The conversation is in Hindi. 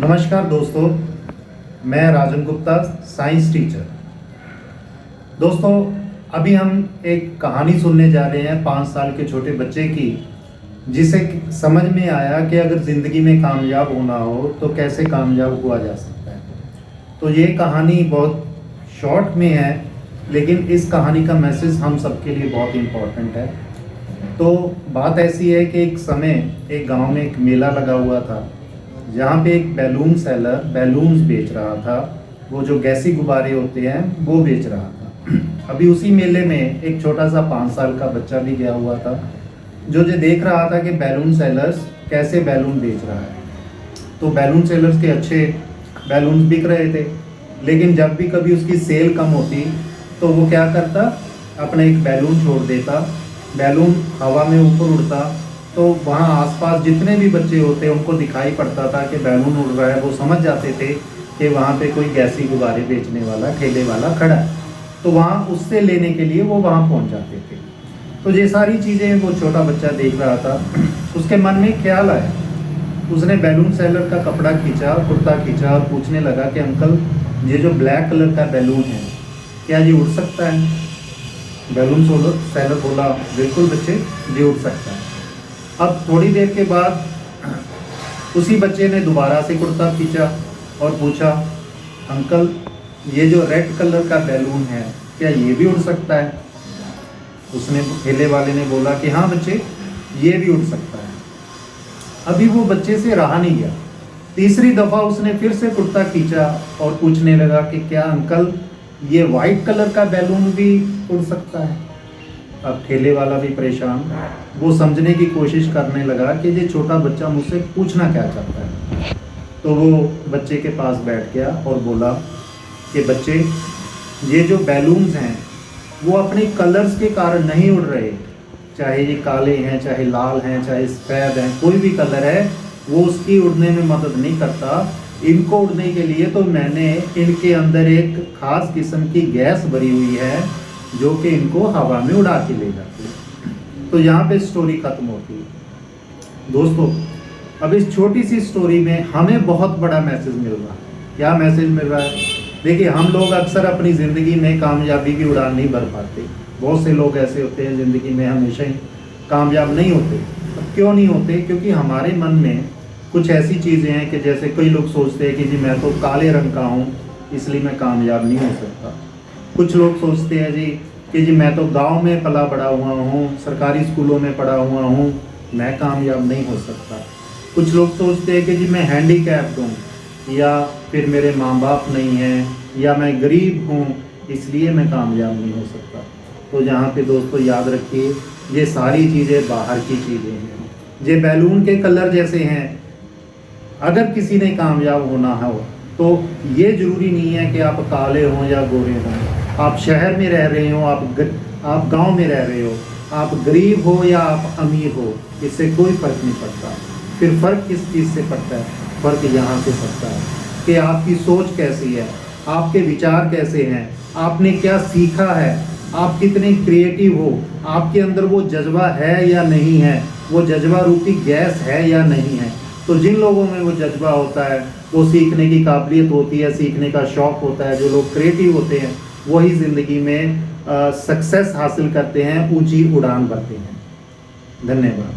नमस्कार दोस्तों, मैं राजन गुप्ता, साइंस टीचर। दोस्तों, अभी हम एक कहानी सुनने जा रहे हैं 5 साल के छोटे बच्चे की, जिसे समझ में आया कि अगर ज़िंदगी में कामयाब होना हो तो कैसे कामयाब हुआ जा सकता है। तो ये कहानी बहुत शॉर्ट में है, लेकिन इस कहानी का मैसेज हम सबके लिए बहुत इम्पोर्टेंट है। तो बात ऐसी है कि एक समय एक गांव में एक मेला लगा हुआ था, जहाँ पे एक बैलून सेलर बैलून्स बेच रहा था। वो जो गैसी गुब्बारे होते हैं वो बेच रहा था। अभी उसी मेले में एक छोटा सा 5 साल का बच्चा भी गया हुआ था, जो देख रहा था कि बैलून सेलर्स कैसे बैलून बेच रहा है। तो बैलून सेलर्स के अच्छे बैलून बिक रहे थे, लेकिन जब भी कभी उसकी सेल कम होती तो वो क्या करता, अपना एक बैलून छोड़ देता, बैलून हवा में ऊपर उड़ता। तो वहाँ आसपास जितने भी बच्चे होते उनको दिखाई पड़ता था कि बैलून उड़ रहा है। वो समझ जाते थे कि वहाँ पे कोई गैसी गुब्बारे बेचने वाला, ठेले वाला खड़ा है। तो वहाँ उससे लेने के लिए वो वहाँ पहुँच जाते थे। तो ये सारी चीज़ें वो छोटा बच्चा देख रहा था। उसके मन में ख्याल आया, उसने बैलून सेलर का कपड़ा खींचा, कुर्ता खींचा और पूछने लगा कि अंकल, ये जो ब्लैक कलर का बैलून है, क्या ये उड़ सकता है? बैलून सेलर बोला, बिल्कुल बच्चे, ये उड़ सकता है। अब थोड़ी देर के बाद उसी बच्चे ने दोबारा से कुर्ता खींचा और पूछा, अंकल, ये जो रेड कलर का बैलून है, क्या ये भी उड़ सकता है? उसने ठेले वाले ने बोला कि हाँ बच्चे, ये भी उड़ सकता है। अभी वो बच्चे से रहा नहीं गया। तीसरी दफ़ा उसने फिर से कुर्ता खींचा और पूछने लगा कि क्या अंकल, ये वाइट कलर का बैलून भी उड़ सकता है? अब ठेले वाला भी परेशान, वो समझने की कोशिश करने लगा कि ये छोटा बच्चा मुझसे पूछना क्या चाहता है। तो वो बच्चे के पास बैठ गया और बोला कि बच्चे, ये जो बैलून्स हैं वो अपने कलर्स के कारण नहीं उड़ रहे। चाहे ये काले हैं, चाहे लाल हैं, चाहे सफ़ेद हैं, कोई भी कलर है, वो उसकी उड़ने में मदद नहीं करता। इनको उड़ने के लिए तो मैंने इनके अंदर एक ख़ास किस्म की गैस भरी हुई है, जो कि इनको हवा में उड़ा के ले जाती है। तो यहाँ पे स्टोरी ख़त्म होती है। दोस्तों, अब इस छोटी सी स्टोरी में हमें बहुत बड़ा मैसेज मिल रहा है। क्या मैसेज मिल रहा है? देखिए, हम लोग अक्सर अपनी ज़िंदगी में कामयाबी की उड़ान नहीं भर पाते। बहुत से लोग ऐसे होते हैं ज़िंदगी में हमेशा ही कामयाब नहीं होते। अब क्यों नहीं होते? क्योंकि हमारे मन में कुछ ऐसी चीज़ें हैं कि जैसे कई लोग सोचते हैं कि जी मैं तो काले रंग का हूँ, इसलिए मैं कामयाब नहीं हो सकता। कुछ लोग सोचते हैं जी कि जी मैं तो गांव में पला बड़ा हुआ हूँ, सरकारी स्कूलों में पढ़ा हुआ हूँ, मैं कामयाब नहीं हो सकता। कुछ लोग सोचते हैं कि जी मैं हैंडीकैप्ड हूँ, या फिर मेरे माँ बाप नहीं हैं, या मैं गरीब हूँ, इसलिए मैं कामयाब नहीं हो सकता। तो यहाँ पे दोस्तों याद रखिए, ये सारी चीज़ें बाहर की चीज़ें हैं। ये बैलून के कलर जैसे हैं। अगर किसी ने कामयाब होना हो तो ये ज़रूरी नहीं है कि आप काले हों या गोरे हों, आप शहर में रह रहे हो, आप गांव में रह रहे हो, आप गरीब हो या आप अमीर हो, इससे कोई फ़र्क नहीं पड़ता। फिर फ़र्क किस चीज़ से पड़ता है? फ़र्क यहाँ से पड़ता है कि आपकी सोच कैसी है, आपके विचार कैसे हैं, आपने क्या सीखा है, आप कितने क्रिएटिव हो, आपके अंदर वो जज्बा है या नहीं है, वो जज्बा रूपी गैस है या नहीं है। तो जिन लोगों में वो जज्बा होता है, वो सीखने की काबिलियत होती है, सीखने का शौक़ होता है, जो लोग क्रिएटिव होते हैं, वही ज़िंदगी में सक्सेस हासिल करते हैं, ऊंची उड़ान भरते हैं। धन्यवाद।